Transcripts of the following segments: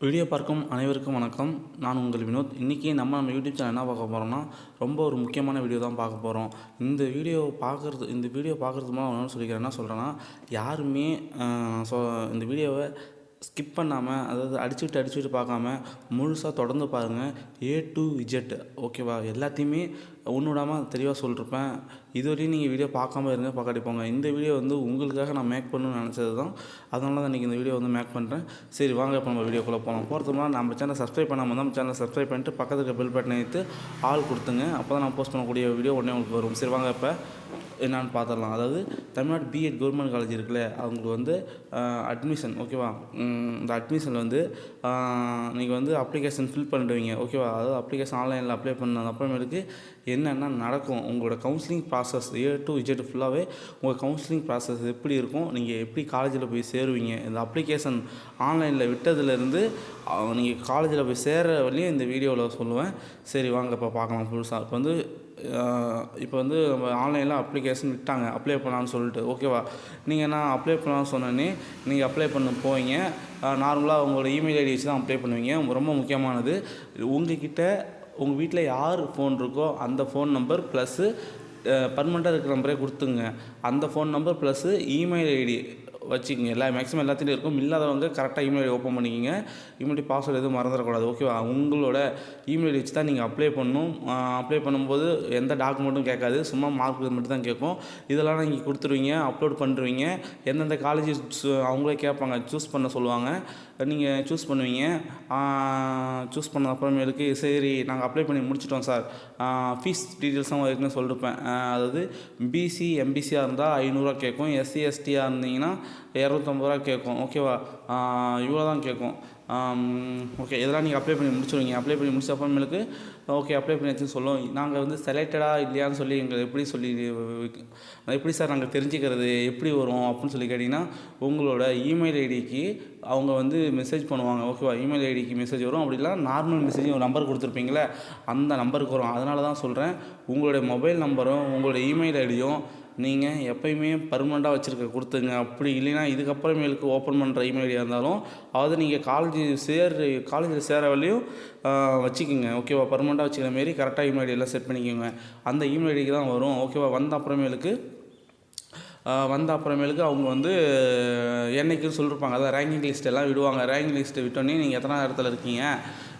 Video பார்க்கும் அனைவருக்கும் வணக்கம். நான் உங்கள் வினோத். இன்றைக்கி நம்ம யூடியூப் சேனல் என்ன பார்க்க போகிறோம்னா, ரொம்ப ஒரு முக்கியமான வீடியோ தான் பார்க்க போகிறோம். இந்த வீடியோ பார்க்குறதுக்கு முன்னாடி ஒன்று சொல்லிக்கிறேன். என்ன சொல்கிறேன்னா, யாருமே ஸோ இந்த வீடியோவை ஸ்கிப் பண்ணாமல், அதாவது அடிச்சுட்டு பார்க்காம முழுசாக தொடர்ந்து பாருங்கள். A to Z, ஓகேவா? எல்லாத்தையுமே ஒன்று விடாமல் தெளிவாக சொல்லியிருப்பேன். இதுவரையும் நீங்கள் வீடியோ பார்க்காம இருங்க, பார்க்காட்டி போங்க. இந்த வீடியோ உங்களுக்காக நான் மேக் பண்ணணும்னு நினச்சது தான். அதனால தான் இன்றைக்கி இந்த வீடியோ மேக் பண்ணுறேன். சரி, வாங்க இப்போ நம்ம வீடியோக்குள்ளே போகலாம். போகிறதுக்கு முன்னாடி நம்ம சேனல் சப்ஸ்கிரைப் பண்ணாமல் நம்ம சேனலை சப்ஸ்கிரைப் பண்ணிட்டு பக்கத்துக்கு பெல் பட்டனை எடுத்து ஆல் கொடுத்துங்க. அப்போ தான் நான் போஸ்ட் பண்ணக்கூடிய வீடியோ உடனே உங்களுக்கு வரும். சரி, வாங்க இப்போ என்னான்னு பார்த்துடலாம். அதாவது தமிழ்நாடு பிஎட் கவர்மெண்ட் காலேஜ் இருக்குல்ல, அவங்களுக்கு அட்மிஷன், ஓகேவா? இந்த அட்மிஷனில் நீங்கள் அப்ளிகேஷன் ஃபில் பண்ணிடுவீங்க, ஓகேவா? அதாவது அப்ளிகேஷன் ஆன்லைனில் அப்ளை பண்ணது அப்புறமேலுக்கு என்னென்ன நடக்கும், உங்களோட counselling process A to Z ஃபுல்லாகவே உங்கள் கவுன்சிலிங் ப்ராசஸ் எப்படி இருக்கும், நீங்கள் எப்படி காலேஜில் போய் சேருவீங்க, இந்த அப்ளிகேஷன் ஆன்லைனில் விட்டதுலேருந்து நீங்கள் காலேஜில் போய் சேர வரையும் இந்த வீடியோவில் சொல்லுவேன். சரி, வாங்க இப்போ பார்க்கலாம் புதுசாக. இப்போ நம்ம ஆன்லைனில் அப்ளிகேஷன் விட்டாங்க, அப்ளை பண்ணலான்னு சொல்லிட்டு, ஓகேவா? நீங்கள் நான் அப்ளை பண்ணலான்னு சொன்னோன்னே நீங்கள் அப்ளை பண்ண போவீங்க. நார்மலாக உங்களோட இமெயில் ஐடி வச்சு தான் அப்ளை பண்ணுவீங்க. ரொம்ப முக்கியமானது, உங்கள் வீட்டில் யார் ஃபோன் இருக்கோ அந்த ஃபோன் நம்பர் ப்ளஸ்ஸு பர்மனெண்ட்டாக இருக்கிற நம்பரே கொடுத்துங்க. அந்த phone number plus email ID வச்சுக்கோங்க. மேக்ஸிமம் எல்லாத்துலேயும் இருக்கும். இல்லாதவங்க கரெக்டாக இமெயில் ஐடி ஓப்பன் பண்ணிக்கிங்க. இமெயில் ஐடி பாஸ்வேர்டு எதுவும் மறந்துடக்கூடாது, ஓகேவா? உங்களோட இமெயில் ஐடி வச்சு தான் நீங்கள் அப்ளை பண்ணணும். அப்ளை பண்ணும்போது எந்த டாக்குமெண்ட்டும் கேட்காது, சும்மா மார்க் மட்டும் தான் கேட்கும். இதெல்லாம் நீங்கள் கொடுத்துருவீங்க, அப்லோட் பண்ணுறீங்க. எந்தெந்த காலேஜஸ் அவங்களே கேட்பாங்க, சூஸ் பண்ண சொல்லுவாங்க. நீங்கள் சூஸ் பண்ணுவீங்க. சூஸ் பண்ண அப்புறமேலுக்கு சரி நாங்கள் அப்ளை பண்ணி முடிச்சிட்டோம் சார், ஃபீஸ் டீட்டெயில்ஸும் ஏற்கனவே சொல்லியிருப்பேன். அதாவது பிசி எம்பிசியாக இருந்தால் 500 கேட்கும், எஸ்சி எஸ்டியாக இருந்தீங்கன்னா 250 கேட்கும், ஓகேவா? இவ்வளோ தான் கேட்கும். ஓகே, இதெல்லாம் நீங்கள் அப்ளை பண்ணி முடிச்சுடுவீங்க. அப்ளை பண்ணி முடிச்ச அப்புறமேலுக்கு ஓகே அப்ளை பண்ணியாச்சுன்னு சொல்லுவோம். நாங்கள் செலக்டடாக இல்லையான்னு சொல்லி எப்படி சார் நாங்கள் தெரிஞ்சுக்கிறது, எப்படி வரும் அப்படின்னு சொல்லி கேட்டிங்கன்னா, உங்களோட இமெயில் ஐடிக்கு அவங்க மெசேஜ் பண்ணுவாங்க, ஓகேவா? இமெயில் ஐடிக்கு மெசேஜ் வரும். அப்படி இல்லை நார்மல் மெசேஜ் ஒரு நம்பர் கொடுத்துருப்பீங்களே, அந்த நம்பருக்கு வரும். அதனால தான் சொல்கிறேன், உங்களுடைய மொபைல் நம்பரும் உங்களோட இமெயில் ஐடியும் நீங்கள் எப்போயுமே பர்மனெண்ட்டாக வச்சுருக்க கொடுத்துங்க. அப்படி இல்லைன்னா இதுக்கப்புறமேலுக்கு ஓப்பன் பண்ணுற இமெயில் ஐடியாக இருந்தாலும் அதாவது நீங்கள் காலேஜில் சேர வரையும் வச்சுக்கோங்க, ஓகேவா? பர்மனெண்ட்டாக வச்சுக்கிற மாரி கரெக்டாக இமெயில் ஐடியெல்லாம் செட் பண்ணிக்கோங்க. அந்த இமெயில் ஐடிக்கு தான் வரும், ஓகேவா? வந்த அப்புறமேலுக்கு அவங்க என்னைக்குன்னு சொல்லியிருப்பாங்க. அதான் ரேங்கிங் லிஸ்ட் எல்லாம் விடுவாங்க. ரேங்கிங் லிஸ்ட்டை விட்டோன்னே நீங்கள் எத்தனை இடத்துல இருக்கீங்க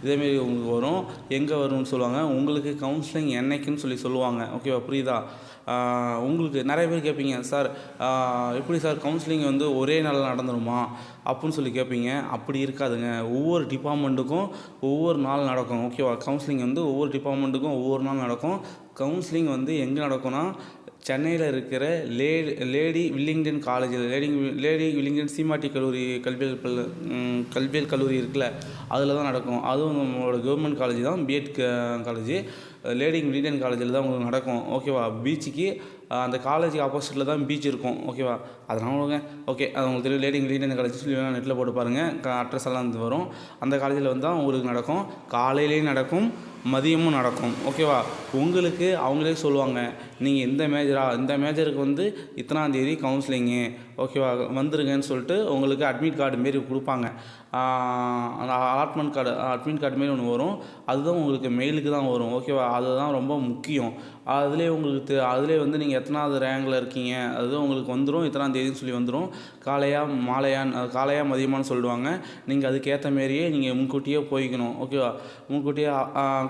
இதேமாரி உங்களுக்கு வரும். எங்கே வரும்னு சொல்லுவாங்க. உங்களுக்கு கவுன்சிலிங் என்னைக்குன்னு சொல்லுவாங்க, ஓகேவா? புரியுதா? உங்களுக்கு நிறைய பேர் கேட்பீங்க, சார் எப்படி சார் கவுன்சிலிங் ஒரே நாளில் நடந்துருமா அப்படின்னு சொல்லி கேட்பீங்க. அப்படி இருக்காதுங்க. ஒவ்வொரு டிபார்ட்மெண்ட்டுக்கும் ஒவ்வொரு நாள் நடக்கும், ஓகேவா? கவுன்சிலிங் ஒவ்வொரு டிபார்ட்மெண்ட்டுக்கும் ஒவ்வொரு நாள் நடக்கும். கவுன்சிலிங் எங்கே நடக்கும்னா, சென்னையில் இருக்கிற லேடி வில்லிங்டன் காலேஜில் லேடி வில்லிங்டன் சீமாட்டி கல்வியல் கல்லூரி இருக்குல்ல, அதில் தான் நடக்கும். அதுவும் நம்மளோட கவர்மெண்ட் காலேஜ் தான், பிஎட் காலேஜ். லேடி வில்லிங்டன் காலேஜில் தான் உங்களுக்கு நடக்கும், ஓகேவா? பீச்சுக்கு அந்த காலேஜுக்கு ஆப்போசிட்டில் தான் பீச் இருக்கும், ஓகேவா? அதனால ஓகே, அது உங்களுக்கு தெரியும். லேடி வில்லிங்டன் காலேஜ் சொல்லி நெட்டில் போட்டு பாருங்கள், அட்ரஸ் எல்லாம் வரும். அந்த காலேஜில் தான் உங்களுக்கு நடக்கும். காலையிலேயும் நடக்கும், மதியமும் நடக்கும், ஓகேவா? உங்களுக்கு அவங்களே சொல்லுவாங்க, நீங்கள் இந்த மேஜருக்கு இத்தனாந்தேதி கவுன்சிலிங்கு, ஓகேவா? வந்துருங்கன்னு சொல்லிட்டு உங்களுக்கு அட்மிட் கார்டு மாரி கொடுப்பாங்க. அந்த அட்மிட் கார்டு மாரி ஒன்று வரும். அதுதான் உங்களுக்கு மெயிலுக்கு தான் வரும், ஓகேவா? அதுதான் ரொம்ப முக்கியம். அதிலே நீங்கள் எத்தனாவது ரேங்கில் இருக்கீங்க அதுதான் உங்களுக்கு வந்துடும். இத்தனாந்தேதின்னு சொல்லி வந்துடும். காலையா மதியமானு சொல்லிடுவாங்க. நீங்கள் அதுக்கேற்ற மாரியே நீங்கள் முன்கூட்டியே போய்க்கணும், ஓகேவா? முன்கூட்டியே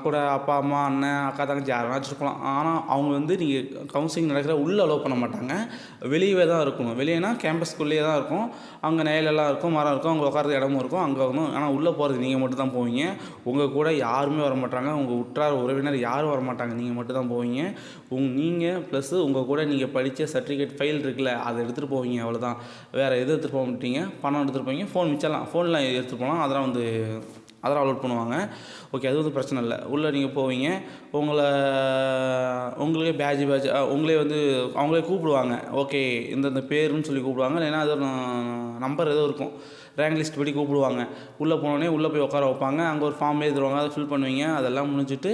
கூட அப்பா அம்மா அண்ணன் அக்கா தங்கச்சி யாரெல்லாம் வச்சுருக்கலாம். ஆனால் அவங்க நீங்கள் கவுன்சிலிங் நடக்கிற உள்ளே அலோவ் பண்ண மாட்டாங்க, வெளியவே தான் இருக்கணும். வெளியேனா கேம்பஸ்குள்ளேயே தான் இருக்கும். அங்கே நிழலெல்லாம் இருக்கும், மரம் இருக்கும், அங்கே உட்காரது இடமும் இருக்கும், அங்கே வரணும். ஆனால் உள்ளே போகிறது நீங்கள் மட்டும் தான் போவீங்க. உங்கள் கூட யாருமே வர மாட்டாங்க, உங்கள் உற்றார் உறவினர் யாரும் வர மாட்டாங்க, நீங்கள் மட்டும் தான் போவீங்க. நீங்கள் ப்ளஸ்ஸு உங்கள் கூட நீங்கள் படித்த சர்டிஃபிகேட் ஃபைல் இருக்குல்ல, அதை எடுத்துகிட்டு போவீங்க, அவ்வளோதான். வேறு எதுவும் எடுத்துகிட்டு போக மாட்டீங்க. பணம் எடுத்துகிட்டு போவீங்க. ஃபோன்லாம் எடுத்துகிட்டு போகலாம், அதெல்லாம் அலோட் பண்ணுவாங்க, ஓகே? அது பிரச்சனை இல்லை. உள்ளே நீங்கள் போவீங்க. உங்களுக்கே பேட்ச் உங்களே அவங்களே கூப்பிடுவாங்க, ஓகே? இந்த பேருன்னு சொல்லி கூப்பிடுவாங்க. இல்லைன்னா அது நம்பர் ஏதோ இருக்கும், ரேங்க் லிஸ்ட் படி கூப்பிடுவாங்க. உள்ளே போனோடனே உள்ளே போய் உட்கார வைப்பாங்க. அங்கே ஒரு ஃபார்ம் எழுதுருவாங்க, அதை ஃபில் பண்ணுவீங்க. அதெல்லாம் முடிஞ்சுட்டு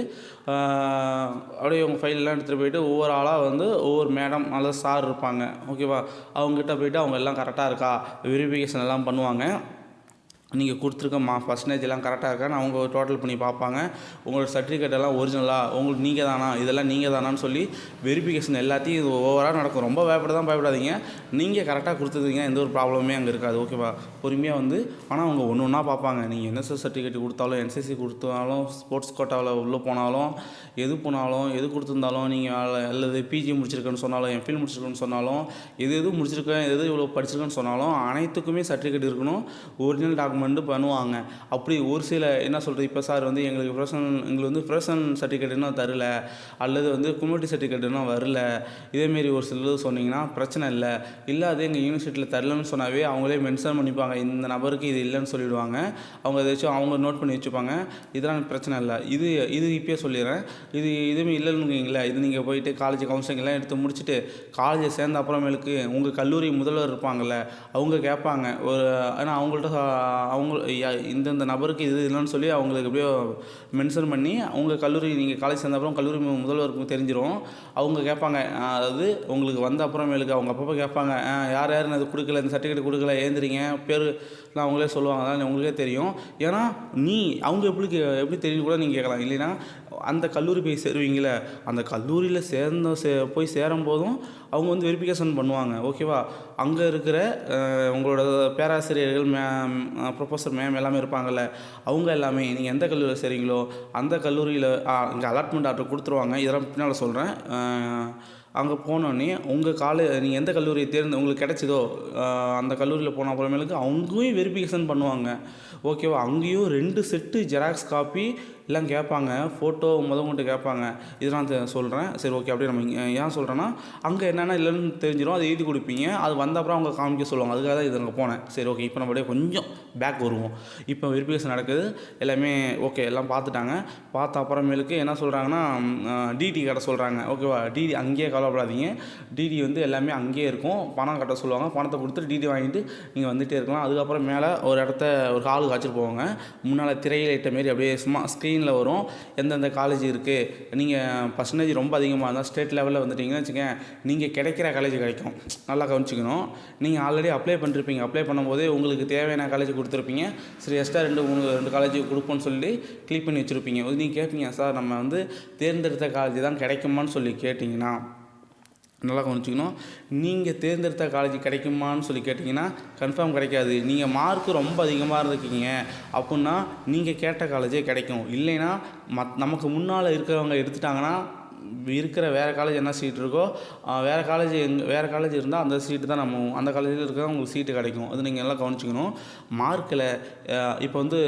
அப்படியே உங்கள் ஃபைலெல்லாம் எடுத்துகிட்டு போயிட்டு ஒவ்வொரு ஆளாக ஒவ்வொரு மேடம் அல்லது சார் இருப்பாங்க, ஓகேவா? அவங்ககிட்ட போய்ட்டு அவங்க எல்லாம் கரெக்டாக இருக்கா வெரிஃபிகேஷன் எல்லாம் பண்ணுவாங்க. நீங்கள் கொடுத்துருக்க பர்சன்டேஜ்லாம் கரெக்டாக இருக்கான்னு அவங்க டோட்டல் பண்ணி பார்ப்பாங்க. உங்களோட சர்டிஃபிகேட் எல்லாம் ஒரிஜினலா, உங்களுக்கு நீங்கள் தானா, இதெல்லாம் நீங்கள் தானான்னு சொல்லி வெரிஃபிகேஷன் எல்லாத்தையும் இது ஓவராக நடக்கும். ரொம்ப பயப்படாதீங்க. நீங்கள் கரெக்டாக கொடுத்துருக்கீங்க, எந்த ஒரு ப்ராப்ளமே அங்கே இருக்காது. ஓகேவா? பொறுமையாக வந்து ஆனால் அவங்க ஒன்று ஒன்றா பார்ப்பாங்க. நீங்கள் என்எஸ்எஸ் சர்டிஃபிகேட் கொடுத்தாலும், என்சிசி கொடுத்தாலும், ஸ்போர்ட்ஸ் கோட்டாவில் உள்ளே போனாலும், எது கொடுத்துருந்தாலும், நீங்கள் அல்லது பிஜி முடிச்சிருக்கேன்னு சொன்னாலும், எம்ஃபில் முடிச்சிருக்கேன்னு சொன்னாலும், எது முடிச்சிருக்கேன், இவ்வளோ படிச்சிருக்கேன்னு சொன்னாலும் அனைத்துக்குமே சர்டிஃபிகேட் இருக்கணும். ஒரிஜினல் டாக்குமெண்ட் பண்ணுவாங்க. அப்படி ஒரு சில என்ன சொல்கிறது, இப்போ சார் வந்து எங்களுக்கு ஃப்ரெஷன் சர்டிஃபிகேட் இன்னும் தரல, அல்லது வந்து கம்யூனிட்டி சர்டிஃபிகேட் இன்னும் வரல, இதேமாரி ஒரு சிலது சொன்னீங்கன்னா பிரச்சனை இல்லை. அது எங்கள் யூனிவர்சிட்டியில் தரலன்னு சொன்னாவே அவங்களே மென்ஷன் பண்ணிப்பாங்க, இந்த நபருக்கு இது இல்லைன்னு சொல்லிவிடுவாங்க. அவங்க ஏதாச்சும் அவங்க நோட் பண்ணி வச்சுப்பாங்க. இதெல்லாம் பிரச்சனை இல்லை. இது இப்போயே சொல்லிடுறேன். இதுவுமே இல்லைன்னு வைங்களேன், இது நீங்கள் போயிட்டு காலேஜ் கவுன்சிலிங்லாம் எடுத்து முடிச்சுட்டு காலேஜை சேர்ந்த அப்புறமேலுக்கு உங்கள் கல்லூரி முதல்வர் இருப்பாங்கள்ல, அவங்க கேட்பாங்க. ஏன்னா அவங்கள்ட்ட இந்தந்த நபருக்கு இது இல்லைன்னு சொல்லி அவங்களுக்கு எப்படியோ மென்ஷன் பண்ணி அவங்க கல்லூரி, நீங்கள் காலேஜ் சேர்ந்த அப்புறம் கல்லூரி முதல்வருக்கு தெரிஞ்சிடும். அவங்க கேட்பாங்க, அதாவது உங்களுக்கு வந்த அப்புறமேலுக்கு அவங்க அப்பப்போ கேட்பாங்க, யாருன்னு அது கொடுக்கல, இந்த சர்டிஃபிகேட் கொடுக்கல, ஏந்திரிங்க பேருலாம் அவங்களே சொல்லுவாங்க. அதனால் உங்களுக்கே தெரியும். ஏன்னா அவங்க எப்படி தெரியும் கூட நீங்கள் கேட்கலாம். இல்லைன்னா அந்த கல்லூரி போய் சேருவீங்களே, அந்த கல்லூரியில் போய் சேரும் போதும் அவங்க வந்து வெரிஃபிகேஷன் பண்ணுவாங்க. ஓகேவா? அங்கே இருக்கிற உங்களோட பேராசிரியர்கள், ப்ரொஃபஸர் மேம் எல்லாமே இருப்பாங்கள்ல, அவங்க எல்லாமே நீங்கள் எந்த கல்லூரியில் சேரீங்களோ அந்த கல்லூரியில் இங்கே அலாட்மெண்ட் ஆர்டர் கொடுத்துருவாங்க. இதெல்லாம் பின்னால் சொல்கிறேன். அங்கே போனோடனே நீங்கள் எந்த கல்லூரியை உங்களுக்கு கிடச்சிதோ அந்த கல்லூரியில் போன அப்புறமேலுக்கு அவங்களையும் வெரிஃபிகேஷன் பண்ணுவாங்க. ஓகேவா? அங்கேயும் 2 செட்டு ஜெராக்ஸ் காப்பி எல்லாம் கேட்பாங்க, ஃபோட்டோ கொண்டு கேட்பாங்க. இதெல்லாம் சொல்கிறேன். சரி, ஓகே. அப்படியே நம்ம ஏன் சொல்கிறேன்னா, அங்கே என்னென்ன இல்லைன்னு தெரிஞ்சிடும். அதை எழுதி கொடுப்பீங்க. அது வந்த அப்புறம் அவங்க காமிக்க சொல்லுவாங்க. அதுக்காக தான் இது அங்கே போனேன். சரி, ஓகே. இப்போ நம்ம அப்படியே கொஞ்சம் பேக் வருவோம். இப்போ வெரிஃபிகேஷன் நடக்குது. எல்லாமே ஓகே, எல்லாம் பார்த்துட்டாங்க. பார்த்த அப்புறமேலுக்கு என்ன சொல்கிறாங்கன்னா, டிடி கட்ட சொல்கிறாங்க. ஓகேவா? டிடி அங்கேயே கவலைப்படாதீங்க. டிடி வந்து எல்லாமே அங்கேயே இருக்கும். பணம் கட்ட சொல்லுவாங்க. பணத்தை கொடுத்துட்டு டிடி வாங்கிட்டு நீங்கள் வந்துகிட்டே இருக்கலாம். அதுக்கப்புறம் மேலே ஒரு ஹாலுக்கு காய்ச்சிட்டு போவாங்க. முன்னால் திரையில் இட்ட மாரி அப்படியே சும்மா ஸ்க்ரீனில் வரும், எந்தெந்த காலேஜ் இருக்குது. நீங்கள் பர்சன்டேஜ் ரொம்ப அதிகமாக இருந்தால் ஸ்டேட் லெவலில் வந்துட்டிங்கன்னு வச்சுக்கேன், நீங்கள் கிடைக்கிற காலேஜ் கிடைக்கும். நல்லா கவனிச்சிக்கணும். நீங்கள் ஆல்ரெடி அப்ளை பண்ணிருப்பீங்க. அப்ளை பண்ணும்போதே உங்களுக்கு தேவையான காலேஜ் கொடுத்துருப்பீங்க. சரி, எக்ஸ்ட்ரா 2 காலேஜ் கொடுப்போன்னு சொல்லி கிளிக் பண்ணி வச்சுருப்பீங்க. நீங்கள் கேட்பீங்க, சார் நம்ம வந்து தேர்ந்தெடுத்த காலேஜ் தான் கிடைக்குமான்னு சொல்லி கேட்டிங்கன்னா, நல்லா கவனிச்சிக்கணும். நீங்கள் தேர்ந்தெடுத்த காலேஜ் கிடைக்குமான்னு சொல்லி கேட்டிங்கன்னா கன்ஃபார்ம் கிடைக்காது. நீங்கள் மார்க்கு ரொம்ப அதிகமாக இருந்திருக்கீங்க அப்படின்னா நீங்கள் கேட்ட காலேஜே கிடைக்கும். இல்லைன்னா நமக்கு முன்னால் இருக்கிறவங்க எடுத்துட்டாங்கன்னா இருக்கிற வேறு காலேஜ் என்ன சீட் இருக்கோ வேறு காலேஜ் இருந்தால் அந்த சீட்டு தான் அந்த காலேஜில் இருக்கிற உங்களுக்கு சீட்டு கிடைக்கும். அது நீங்கள் எல்லாம் கவனிச்சிக்கணும். மார்க்கில் இப்போ வந்து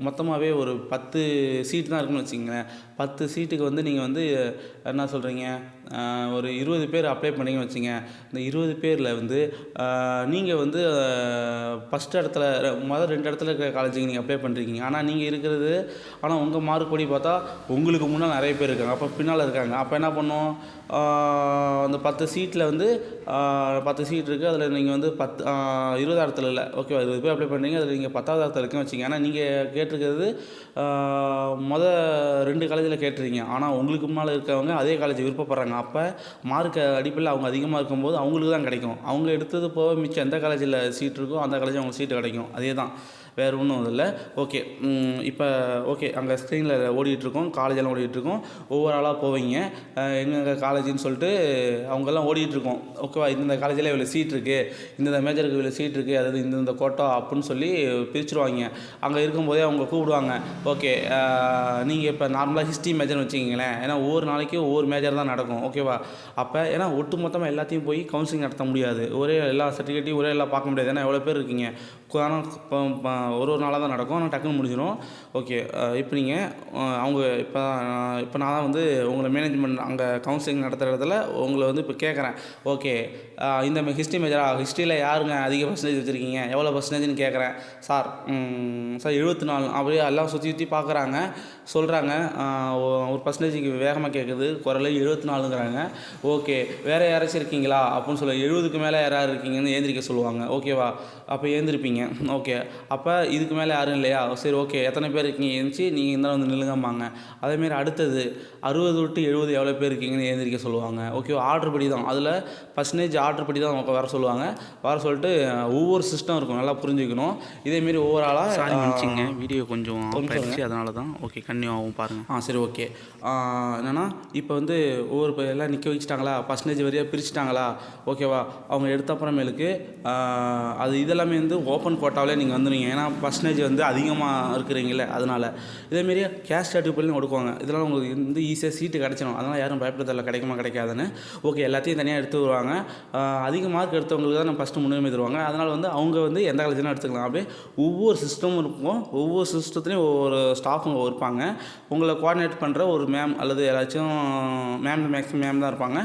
மொத்தமாகவே ஒரு 10 சீட்டு தான் இருக்குன்னு வச்சுக்கங்களேன். 10 சீட்டுக்கு வந்து நீங்கள் வந்து என்ன சொல்கிறீங்க, ஒரு 20 பேர் அப்ளை பண்ணிங்கன்னு வச்சுங்க. இந்த 20 பேரில் வந்து நீங்கள் வந்து ஃபஸ்ட் இடத்துல 2 இடத்துல இருக்கிற காலேஜுக்கு நீங்கள் அப்ளை பண்ணுறீங்க. ஆனால் உங்கள் மார்க் படி பார்த்தா உங்களுக்கு முன்னால் நிறைய பேர் இருக்காங்க, அப்போ பின்னால் இருக்காங்க. அப்போ என்ன பண்ணோம், அந்த 10 சீட்டில் வந்து 10 சீட் இருக்குது. அதில் நீங்கள் வந்து 20 இடத்துல இல்லை, ஓகேவா? 20 பேர் அப்ளை பண்ணுறீங்க. அதில் நீங்கள் 10வது இடத்துல இருக்குன்னு வச்சுங்க. ஆனால் நீங்கள் கேட்டிருக்கிறது 2 காலேஜில் கேட்டிருக்கீங்க. ஆனால் உங்களுக்கு முன்னால் இருக்கிறவங்க அதே காலேஜ் விருப்பப்படுறாங்க. அப்போ மார்க் அடிப்படையில் அவங்க அதிகமாக இருக்கும்போது அவங்களுக்கு தான் கிடைக்கும். அவங்க எடுத்தது போக மிச்சம் எந்த காலேஜில் சீட் இருக்கோ அந்த காலேஜில் அவங்களுக்கு சீட்டு கிடைக்கும். அதே தான், வேறு ஒன்றும் இல்லை. ஓகே. இப்போ ஓகே, அங்கே ஸ்க்ரீனில் ஓடிட்டுருக்கோம், காலேஜெல்லாம் ஓடிட்டுருக்கோம். ஒவ்வொரு ஆளாக போவீங்க, எங்கள் காலேஜின்னு சொல்லிட்டு அவங்கெல்லாம் ஓடிட்டுருக்கோம். ஓகேவா? இந்த காலேஜில் இவ்வளோ சீட் இருக்குது, இந்த மேஜருக்கு இவ்வளோ சீட் இருக்குது, அதாவது இந்த கோட்டா அப்படின்னு சொல்லி பிரிச்சுருவாங்க. அங்கே இருக்கும்போதே அவங்க கூப்பிடுவாங்க. ஓகே, நீங்கள் இப்போ நார்மலாக ஹிஸ்ட்ரி மேஜர்னு வச்சுக்கிங்களேன். ஏன்னா ஒவ்வொரு நாளைக்கு ஒவ்வொரு மேஜர் தான் நடக்கும். ஓகேவா? அப்போ ஏன்னா ஒட்டு மொத்தமாக எல்லாத்தையும் போய் கவுன்சிலிங் நடத்த முடியாது. எல்லா சர்டிஃபிகேட்டையும் எல்லாம் பார்க்க முடியாது. ஏன்னா எவ்வளோ பேர் இருக்கீங்க. ஆனால் ஒரு நாளாக தான் நடக்கும். ஆனால் டக்குன்னு முடிஞ்சிடும். ஓகே. இப்போ நீங்கள் இப்போ நான் தான் வந்து உங்களை மேனேஜ்மெண்ட் அங்கே கவுன்சிலிங் நடத்துகிற இடத்துல உங்களை வந்து இப்போ கேட்குறேன். ஓகே, இந்த ஹிஸ்ட்ரி ஹிஸ்ட்ரியில் யாருங்க அதிக பர்சன்டேஜ் வச்சுருக்கீங்க, எவ்வளோ பர்சன்டேஜ்னு கேட்குறேன். சார் 74. அப்படியே எல்லாம் சுற்றி பார்க்குறாங்க, சொல்கிறாங்க. ஒரு பர்சன்டேஜுக்கு வேகமாக கேட்குது, குரல் 74ங்கிறாங்க. ஓகே, வேறு யாராச்சும் இருக்கீங்களா அப்படின்னு சொல்லி 70க்கு மேலே யாராவது இருக்கீங்கன்னு ஏந்திரிக்க சொல்லுவாங்க. ஓகேவா? அப்போ ஏந்திருப்பீங்க. ஓகே, அப்போ இதுக்கு மேலே யாரும் இல்லையா? சரி ஓகே, எத்தனை பேர் இருக்கீங்க? எழுந்துச்சி நீங்கள் இந்த வந்து நில்லுங்கம்பாங்க. அதேமாரி அடுத்தது 60 to 70 எவ்வளோ பேர் இருக்கீங்கன்னு எழுந்திரிக்க சொல்லுவாங்க. ஓகே, ஆர்டர் படி தான், அதில் பர்சன்டேஜ் ஆர்டர் படி தான் வர சொல்லுவாங்க. வர சொல்லிட்டு ஒவ்வொரு சிஸ்டம் இருக்கும், நல்லா புரிஞ்சுக்கணும். இதேமாரி ஓவராலாக சாரி மன்னிச்சிங்க, வீடியோ கொஞ்சம் அதனால தான். ஓகே, கன்டினியூ ஆகும் பாருங்கள். சரி ஓகே. என்னென்னா இப்போ வந்து ஒவ்வொரு எல்லாம் நிற்க வச்சுட்டாங்களா, பர்சன்டேஜ் வரையாக பிரிச்சுட்டாங்களா, ஓகேவா? அவங்க எடுத்த அப்புறமேலுக்கு அது இதெல்லாமே வந்து ஓப்பன் கோட்டாவிலே நீங்கள் வந்துடுவீங்க. ஏன்னா பர்சன்டேஜ் வந்து அதிகமாக இருக்கிறீங்களே, அதனால். இதேமாரி கேஷ் சர்டிஃபிகேட்லையும் கொடுக்குவாங்க. இதெல்லாம் உங்களுக்கு வந்து ஈஸியாக சீட்டு கிடச்சிடும். அதனால் யாரும் பயப்படுறதில்ல கிடைக்குமா கிடைக்காதுன்னு. ஓகே, எல்லாத்தையும் தனியாக எடுத்து வருவாங்க. அதிக மார்க் எடுத்தவங்களுக்கு தான் நம்ம ஃபஸ்ட்டு முன்னுரிமை தருவாங்க. அதனால் வந்து அவங்க வந்து எந்த காலேஜ்லாம் எடுத்துக்கலாம். அப்படியே ஒவ்வொரு சிஸ்டமும் இருக்கும். ஒவ்வொரு சிஸ்டத்துலேயும் ஒவ்வொரு ஸ்டாஃபுங்க இருப்பாங்க. உங்களை கோஆர்டினேட் பண்ணுற ஒரு மேம் அல்லது யாராச்சும் மேக்ஸிமம் மேம் தான் இருப்பாங்க.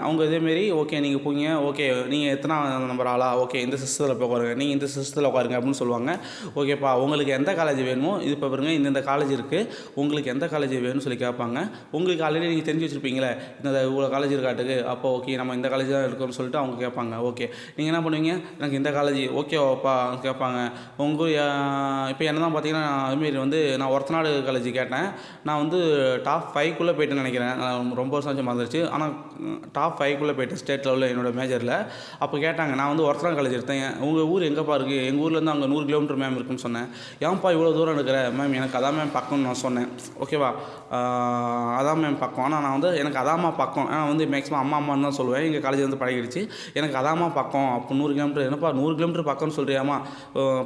அவங்க இதேமாரி ஓகே நீங்கள் போங்க, ஓகே நீங்கள் எத்தனை நம்பர் ஆளா, ஓகே இந்த சிஸ்டத்தில் போய் உட்காருங்க, நீங்கள் இந்த சிஸ்டத்தில் உட்காருங்க அப்படின்னு சொல்லுவாங்க. ஓகேப்பா, உங்களுக்கு எந்த காலேஜ் வேணுமோ இது இப்போ பாருங்க, இந்த காலேஜ் இருக்குது, உங்களுக்கு எந்த காலேஜ் வேணும்னு சொல்லி கேட்பாங்க. உங்களுக்கு ஆல்ரெடி நீங்கள் தெரிஞ்சு வச்சுருப்பீங்களே இந்த இவ்வளோ காலேஜ் இருக்காட்டுக்கு, அப்போ ஓகே நம்ம இந்த காலேஜ் தான் எடுக்கணும்னு சொல்லிட்டு அவங்க கேட்பாங்க. ஓகே, நீங்கள் என்ன பண்ணுவீங்க, எனக்கு இந்த காலேஜ் ஓகேவாப்பா கேட்பாங்க. உங்கள் இப்போ என்ன தான் பார்த்தீங்கன்னா, அதுமாரி வந்து நான் ஒருத்தநாடு காலேஜ் கேட்டேன். நான் வந்து டாப் 5க்குள்ளே போய்ட்டேன்னு நினைக்கிறேன். ரொம்ப வருஷம் மறந்துடுச்சு. ஆனால் டாப் 5க்குள்ளே போய்ட்டேன் ஸ்டேட் லெவலில் என்னோடய மேஜரில். அப்போ கேட்டாங்க, நான் வந்து ஒருத்தநாடு காலேஜ் எடுத்தேன், உங்கள் ஊர் எங்கேப்பா இருக்குது? எங்கள் ஊர்லேருந்து அங்கே 100 கிலோமீட்டர் மேம் இருக்குன்னு சொன்னேன். ஏன்ப்பா இவ்வளோ தூரம் இருக்கிற? மேம் எனக்கு அதான் மேம் பக்கம்னு நான் சொன்னேன். ஓகேவா, அதான் மேம் பக்கம். ஆனால் நான் வந்து எனக்கு அதாம்மா பக்கம். நான் வந்து மேக்ஸிமம் அம்மான்னு தான் சொல்லுவேன். எங்கள் காலேஜ் வந்து பழகிடுச்சு. எனக்கு அதாம்மா பக்கம். அப்போ 100 கிலோமீட்டர் என்னப்பா 100 கிலோமீட்டர் பக்கம்னு சொல்கிறியாம்மா,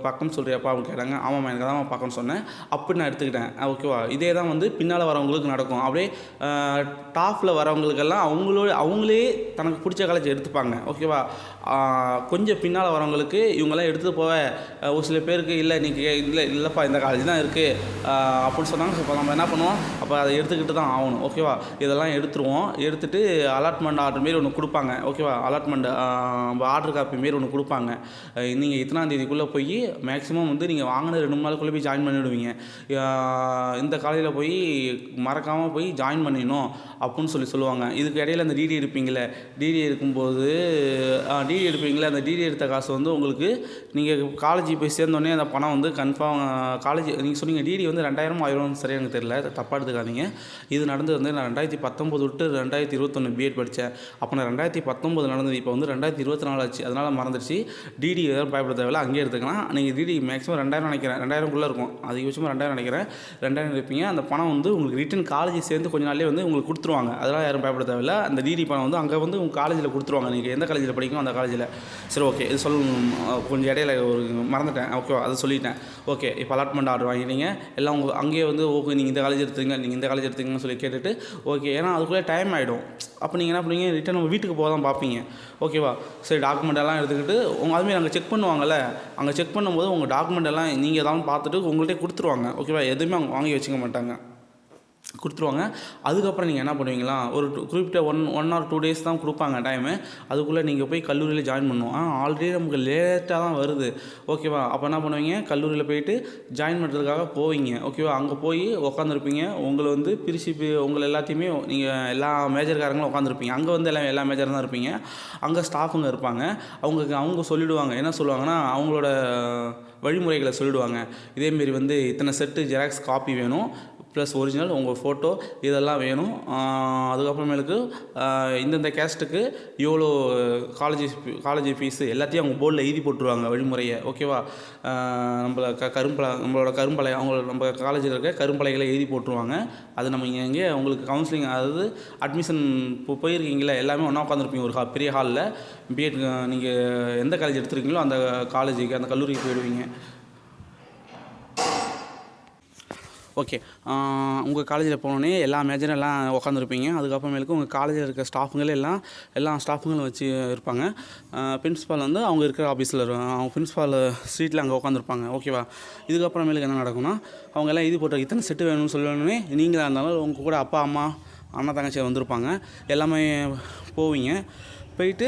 பக்கம்னு சொல்கிறியாப்பா அப்படின்னு கேட்டாங்க. ஆமாம்மா எனக்கு அதாம்மா பக்கம்னு சொன்னேன். அப்படி நான் எடுத்துக்கிட்டேன். ஓகேவா, இதே தான் வந்து பின்னால் வரவங்களுக்கு நடக்கும். அப்படியே டாப்பில் வரவங்களுக்கெல்லாம் அவங்களே தனக்கு பிடிச்ச காலேஜ் எடுத்துப்பாங்க. ஓகேவா, கொஞ்சம் பின்னால் வரவங்களுக்கு இவங்கெல்லாம் எடுத்துகிட்டு போக ஒரு சில பேருக்கு இல்லை நீங்கள் இல்லைப்பா இந்த காலேஜ் தான் இருக்குது அப்படின்னு சொன்னாங்க. இப்போ நம்ம என்ன பண்ணுவோம், அப்போ அதை எடுத்துக்கிட்டு தான் ஆகணும். ஓகேவா, இதெல்லாம் எடுத்துருவோம். எடுத்துகிட்டு அலாட்மெண்ட் ஆர்டர் மாரி ஒன்று கொடுப்பாங்க. ஓகேவா, அலாட்மெண்ட் ஆர்டர் காப்பி மாரி ஒன்று கொடுப்பாங்க. நீங்கள் இத்தனாம் தேதிக்குள்ளே போய் மேக்ஸிமம் வந்து நீங்கள் வாங்கின 2 நாளுக்குள்ளே போய் ஜாயின் பண்ணிவிடுவீங்க. இந்த காலேஜில் போய் மறக்காமல் போய் ஜாயின் பண்ணிடணும் அப்படின்னு சொல்லுவாங்க. இதுக்கு இடையில அந்த டிடி எடுப்பீங்களே, டிடி எடுக்கும்போது அந்த டிடி எடுத்த காசு வந்து உங்களுக்கு நீங்கள் காலேஜ் போய் சேர்ந்தோடனே அந்த பணம் வந்து கன்ஃபார்ம் காலேஜ் நீங்கள் சொன்னீங்க டிடி வந்து 2000 1000 சரியாக எனக்கு தெரியல, தப்பாக எடுத்துக்காதீங்க. இது நடந்தது வந்து நான் 2019 to 2021 பிஎட் படித்தேன். அப்போ நான் 2019 நடந்தது. இப்போ வந்து 2024 ஆச்சு, அதனால் மறந்துடுச்சு. டிடி எதாவது பயப்பட தேவையில்ல, அங்கேயே எடுத்துக்கலாம். நீங்கள் டிடி மேக்ஸிமம் 2000 நினைக்கிறேன், 2000க்குள்ளே இருக்கும். அதிகபட்சமாக 2000 நினைக்கிறேன். 2000 இருப்பீங்க. அந்த பணம் வந்து உங்களுக்கு ரிட்டன் காலேஜ் சேர்ந்து கொஞ்ச நாள்லேயே வந்து உங்களுக்கு கொடுத்துருவாங்க. அதெல்லாம் யாரும் பயப்பட தேவையில்ல. அந்த டிடி பணம் வந்து அங்கே வந்து உங்கள் காலேஜில் கொடுத்துருவாங்க. நீங்கள் எந்த காலேஜில் படிக்கணும் அந்த காலேஜில். சரி ஓகே, இது கொஞ்சம் இடையில ஒரு மறந்துட்டேன். ஓகேவா, அதை சொல்லிட்டேன். ஓகே, இப்போ அலாட்மெண்ட் ஆர்டர் வாங்கிட்டீங்க. எல்லாம் உங்கள் அங்கேயே வந்து ஓகே நீங்கள் இந்த காலேஜ் எடுத்துங்க, நீங்கள் இந்த காலேஜ் எடுத்துங்கன்னு சொல்லி கேட்டுட்டு ஓகே, ஏன்னா அதுக்குள்ளே டைம் ஆகிடும். அப்போ நீங்கள் என்ன பண்ணுவீங்க, ரிட்டன் உங்கள் வீட்டுக்கு போக தான் பார்ப்பீங்க. ஓகேவா, சரி டாக்குமெண்ட் எல்லாம் எடுத்துக்கிட்டு அதுமாரி அங்கே செக் பண்ணுவாங்கள்ல, அங்கே செக் பண்ணும்போது உங்கள் டாக்குமெண்ட் எல்லாம் நீங்கள் எதாவது பார்த்துட்டு உங்கள்கிட்ட கொடுத்துருவாங்க. ஓகேவா, எதுவுமே அவங்க வாங்கி வச்சுக்க மாட்டாங்க, கொடுத்துருவாங்க. அதுக்கப்புறம் நீங்கள் என்ன பண்ணுவீங்களா, ஒரு குறிப்பிட்ட 1 or 2 days தான் கொடுப்பாங்க டைமு. அதுக்குள்ளே நீங்கள் போய் கல்லூரியில் ஜாயின் பண்ணணும். ஆல்ரெடி நமக்கு லேட்டாக தான் வருது. ஓகேவா, அப்போ என்ன பண்ணுவீங்க, கல்லூரியில் போயிட்டு ஜாயின் பண்ணுறதுக்காக போவீங்க. ஓகேவா, அங்கே போய் உட்காந்துருப்பீங்க. உங்களை வந்து உங்களை எல்லாத்தையுமே நீங்கள் எல்லா மேஜர்காரங்களும் உட்காந்துருப்பீங்க. அங்கே வந்து எல்லா மேஜர் தான் இருப்பீங்க. அங்கே ஸ்டாஃபுங்க இருப்பாங்க. அவங்க சொல்லிவிடுவாங்க. என்ன சொல்லுவாங்கன்னா, அவங்களோட வழிமுறைகளை சொல்லிவிடுவாங்க. இதேமாரி வந்து இத்தனை செட்டு ஜெராக்ஸ் காப்பி வேணும், ப்ளஸ் ஒரிஜினல் உங்கள் ஃபோட்டோ இதெல்லாம் வேணும். அதுக்கப்புறமேலுக்கு இந்தந்த கேஸ்ட்டுக்கு இவ்வளோ காலேஜ் ஃபீஸு எல்லாத்தையும் அவங்க போர்டில் எழுதி போட்டுருவாங்க வழிமுறையை. ஓகேவா, நம்மளோட கரும்பலை நம்ம காலேஜில் இருக்க கரும்பலைகளை எழுதி போட்டுருவாங்க. அது நம்ம இங்கே உங்களுக்கு கவுன்சிலிங், அதாவது அட்மிஷன் போயிருக்கீங்களே, எல்லாமே ஒன்றா உட்காந்துருப்பீங்க ஒரு பெரிய ஹாலில். பிஎட் நீங்கள் எந்த காலேஜ் எடுத்துருக்கீங்களோ அந்த காலேஜுக்கு அந்த கல்லூரிக்கு போயிடுவீங்க. ஓகே, உங்கள் காலேஜில் போனோடனே எல்லா மேஜரும் எல்லாம் உட்காந்துருப்பீங்க. அதுக்கப்புறமேலுக்கு உங்கள் காலேஜில் இருக்க ஸ்டாஃபுங்களே எல்லா ஸ்டாஃபுங்களும் வச்சு இருப்பாங்க. பிரின்ஸிபால் வந்து அவங்க இருக்கிற ஆஃபீஸில் அவங்க பிரின்ஸிபால் ஸ்ட்ரீட்டில் அங்கே உட்காந்துருப்பாங்க. ஓகேவா, இதுக்கப்புறமேலுக்கு என்ன நடக்கும்னா, அவங்க எல்லாம் இது போட்டு இத்தனை செட்டு வேணும்னு சொல்லணுன்னே நீங்களாக இருந்தாலும் உங்கள் கூட அப்பா அம்மா அண்ணா தங்கச்சி வந்திருப்பாங்க. எல்லாமே போவீங்க. போயிட்டு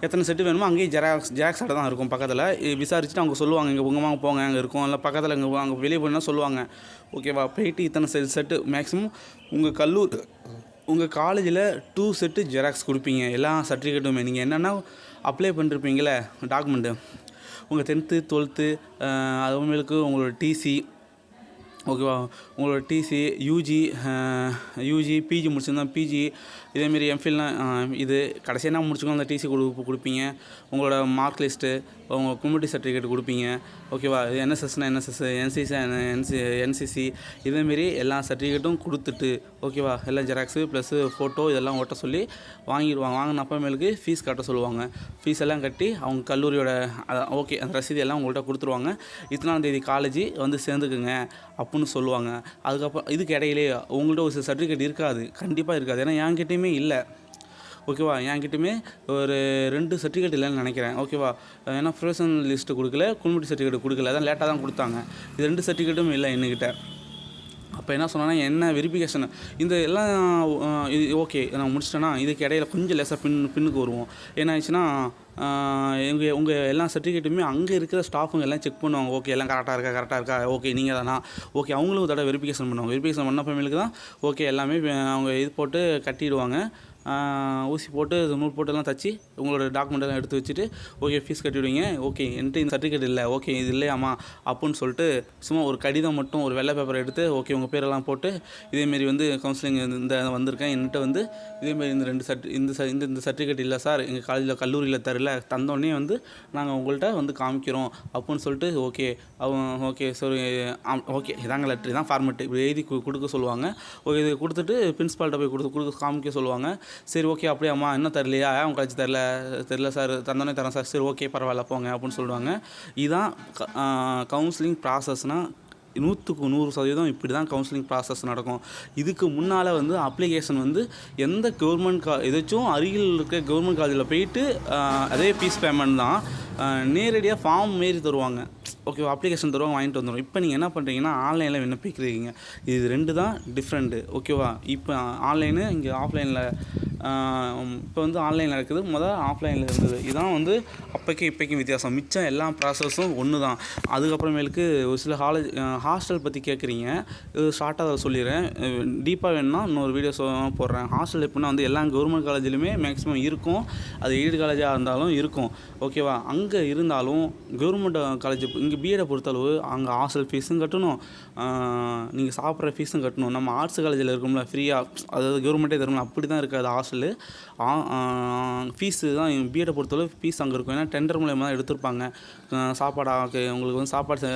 எத்தனை செட்டு வேணுமோ அங்கேயே ஜெராக்ஸ் கடை தான் இருக்கும் பக்கத்தில். விசாரிச்சுட்டு அவங்க சொல்லுவாங்க, இங்கே உங்கள் வாங்க போங்க அங்கே இருக்கும், இல்லை பக்கத்தில் இங்கே அங்கே வெளியே போனால் சொல்லுவாங்க. ஓகேவா, போயிட்டு இத்தனை செட்டு மேக்ஸிமம் உங்கள் காலேஜில் 2 செட்டு ஜெராக்ஸ் கொடுப்பீங்க. எல்லா சர்டிஃபிகேட்டுமே நீங்கள் என்னென்னா அப்ளை பண்ணிருப்பீங்களே டாக்குமெண்ட்டு, உங்கள் 10th 12th அதுமாரிக்கு உங்களோட டிசி ஓகேவா, உங்களோட டிசி, யூஜி பிஜி முடிச்சிருந்தா பிஜி, இதேமாரி எம்ஃபில்னால் இது கடைசியாக என்ன முடிச்சுக்கோ அந்த டிசி கொடுப்பீங்க. உங்களோட மார்க் லிஸ்ட்டு, உங்கள் கம்யூனிட்டி சர்டிஃபிகேட் கொடுப்பீங்க. ஓகேவா, என்எஸ்எஸ்னா என்எஸ்எஸ், என்சிசி இதேமாரி எல்லா சர்டிஃபிகேட்டும் கொடுத்துட்டு ஓகேவா, எல்லாம் ஜெராக்ஸு ப்ளஸ் ஃபோட்டோ இதெல்லாம் ஓட்ட சொல்லி வாங்கிடுவாங்க. வாங்கின அப்புறமேலுக்கு ஃபீஸ் கட்ட சொல்லுவாங்க. ஃபீஸ் எல்லாம் கட்டி அவங்க கல்லூரியோட ஓகே அந்த ரசீது எல்லாம் உங்கள்கிட்ட கொடுத்துருவாங்க. இத்தனாம் தேதி காலேஜ் வந்து சேர்ந்துக்குங்க அப்படின்னு சொல்லுவாங்க. அதுக்கப்புறம் இதுக்கு இடையிலே உங்கள்கிட்ட ஒரு சர்டிஃபிகேட் இருக்காது, கண்டிப்பாக இருக்காது. ஏன்னா என்கிட்டையுமே இல்லை ஓகேவா, என்கிட்டயுமே ஒரு 2 சர்டிஃபிகேட் இல்லைன்னு நினைக்கிறேன் ஓகேவா. ஏன்னா ப்ரொஃபஷனல் லிஸ்ட்டு கொடுக்கல, கம்யூனிட்டி சர்டிஃபிகேட் கொடுக்கல, அதான் லேட்டாக தான் கொடுத்தாங்க. இது 2 சர்டிஃபிகேட்டும் இல்லை என்கிட்ட. அப்போ என்ன சொன்னேன்னா என்ன வெரிஃபிகேஷன் இந்த எல்லாம் இது ஓகே நான் முடிச்சிட்டேன்னா இதுக்கு இடையில கொஞ்சம் லேசாக பின்னுக்கு வருவோம். என்ன ஆயிடுச்சுன்னா உங்கள் எல்லா சர்டிஃபிகேட்டுமே அங்கே இருக்கிற ஸ்டாஃபுங்க எல்லாம் செக் பண்ணுவாங்க. ஓகே எல்லாம் கரெக்டாக இருக்கா ஓகே நீங்கள் தானா ஓகே, அவங்களும் ஒரு தடவை வெரிஃபிகேஷன் பண்ணுவாங்க. வெரிஃபிகேஷன் பண்ண ஃபேமிலிக்கு தான் ஓகே எல்லாமே அவங்க இது போட்டு கட்டிடுவாங்க. ஊசி போட்டு நூல் போட்டுலாம் தச்சு உங்களோட டாக்குமெண்ட்டெல்லாம் எடுத்து வச்சுட்டு ஓகே ஃபீஸ் கட்டிவிடுவீங்க. ஓகே என்கிட்ட இந்த சர்டிஃபிகேட் இல்லை, ஓகே இது இல்லையாம்மா அப்படின்னு சொல்லிட்டு சும்மா ஒரு கடிதம் மட்டும் ஒரு வெள்ளை பேப்பரை எடுத்து ஓகே உங்கள் பேரெல்லாம் போட்டு இதேமாரி வந்து கவுன்சிலிங் இந்த வந்திருக்கேன் என்கிட்ட வந்து இதேமாரி இந்த 2 இந்த சர்டிஃபிகேட் இல்லை சார் எங்கள் காலேஜில் கல்லூரியில் தரல, தந்தோடனே வந்து நாங்கள் உங்கள்கிட்ட வந்து காமிக்கிறோம் அப்படின்னு சொல்லிட்டு ஓகே ஓகே சாரி ஓகே இதாங்க லெட்ரு இதான் ஃபார்மெட்டு இப்படி எழுதி கொடுக்க சொல்லுவாங்க. ஓகே இது கொடுத்துட்டு பிரின்ஸ்பால்கிட்ட போய் கொடுக்க காமிக்க சொல்லுவாங்க. சரி ஓகே அப்படியாம்மா இன்னும் தரலையா, அவங்க கழிச்சு தெரில சார், தந்தோடனே தரேன் சார், சரி ஓகே பரவாயில்ல போங்க அப்படின்னு சொல்லுவாங்க. இதுதான் கவுன்சிலிங் ப்ராசஸ்னால் 100க்கு 100% இப்படி தான் கவுன்சிலிங் ப்ராசஸ் நடக்கும். இதுக்கு முன்னால் வந்து அப்ளிகேஷன் வந்து எந்த கவர்மெண்ட் ஏதாச்சும் அருகில் இருக்க கவர்மெண்ட் காலேஜில் போயிட்டு அதே ஃபீஸ் பேமெண்ட் தான் நேரடியாக ஃபார்ம் மாரி தருவாங்க ஓகேவா, அப்ளிகேஷன் தருவாங்க வாங்கிட்டு வந்துடும். இப்போ நீங்கள் என்ன பண்ணுறீங்கன்னா ஆன்லைனில் விண்ணப்பிக்கிறீங்க. இது 2 தான் டிஃப்ரெண்ட்டு ஓகேவா. இப்போ ஆன்லைனு இங்கே ஆஃப்லைனில் இப்போ வந்து ஆன்லைனில் இருக்குது, ஆஃப்லைனில் இருந்தது. இதான் வந்து அப்போக்கும் இப்போக்கும் வித்தியாசம். மிச்சம் எல்லா ப்ராசஸும் ஒன்று தான். அதுக்கப்புறமேலுக்கு ஒரு சில ஹாஸ்டல் பற்றி கேட்குறீங்க, இது ஷார்ட்டாக அதை சொல்லிடுறேன். டீப்பாக வேணும்னா இன்னொரு வீடியோ போடுறேன். ஹாஸ்டல் எப்படின்னா வந்து எல்லா கவர்மெண்ட் காலேஜ்லையுமே மேக்ஸிமம் இருக்கும், அது எய்டு காலேஜாக இருந்தாலும் இருக்கும் ஓகேவா. அங்கே இருந்தாலும் கவர்மெண்ட் காலேஜ் இங்கே பிஎடை பொறுத்தளவு அங்கே ஹாஸ்டல் ஃபீஸும் கட்டணும், நீங்கள் சாப்பிட்ற ஃபீஸும் கட்டணும். நம்ம ஆர்ட்ஸ் காலேஜில் இருக்கும்ல ஃப்ரீயாக, அதாவது கவர்மெண்ட்டே தரும்ல, அப்படி தான் இருக்காது ஹாஸ்டலு. ஃபீஸு தான் பிஎடை பொறுத்தளவு ஃபீஸ் அங்கே இருக்கும். ஏன்னா டெண்டர் மூலயமா தான் எடுத்திருப்பாங்க சாப்பாடு உங்களுக்கு வந்து சாப்பாடு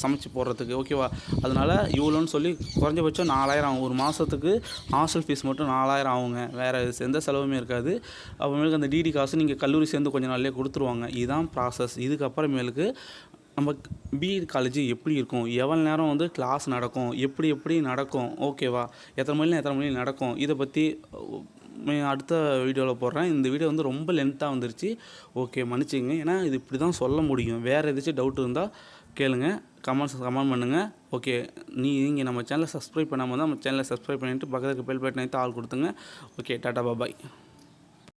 சமைச்சு போடுறதுக்கு ஓகேவா. அதனால் இவ்வளோன்னு சொல்லி குறைஞ்சபட்சம் 4000 ஆகும் ஒரு மாதத்துக்கு. ஹாஸ்டல் ஃபீஸ் மட்டும் 4000 ஆகுங்க, வேறு எந்த செலவுமே இருக்காது. அப்புறமேலுக்கு அந்த டிடி காசு நீங்கள் கல்லூரி சேர்ந்து கொஞ்சம் நாள்லேயே கொடுத்துருவாங்க. இதுதான் ப்ராசஸ். இதுக்கப்புறமேலுக்கு நம்ம பிஎட் காலேஜ் எப்படி இருக்கும், எவ்வளோ நேரம் வந்து கிளாஸ் நடக்கும், எப்படி நடக்கும் ஓகேவா, எத்தனை மணி நடக்கும், இதை பற்றி அடுத்த வீடியோவில் போடுறேன். இந்த வீடியோ வந்து ரொம்ப லென்த்தாக வந்துருச்சு ஓகே மன்னிச்சிங்க. ஏன்னா இது இப்படி தான் சொல்ல முடியும். வேறு ஏதாச்சும் டவுட் இருந்தால் கேளுங்க, கமெண்ட் பண்ணுங்கள் ஓகே. நீங்கள் நம்ம சேனலை சப்ஸ்கிரைப் பண்ணாமல் தான் நம்ம சேனலை சப்ஸ்கிரைப் பண்ணிவிட்டு பக்கத்துக்கு பெல் பட்டன் ஆல் கொடுத்துங்க ஓகே. டாட்டா பாய்.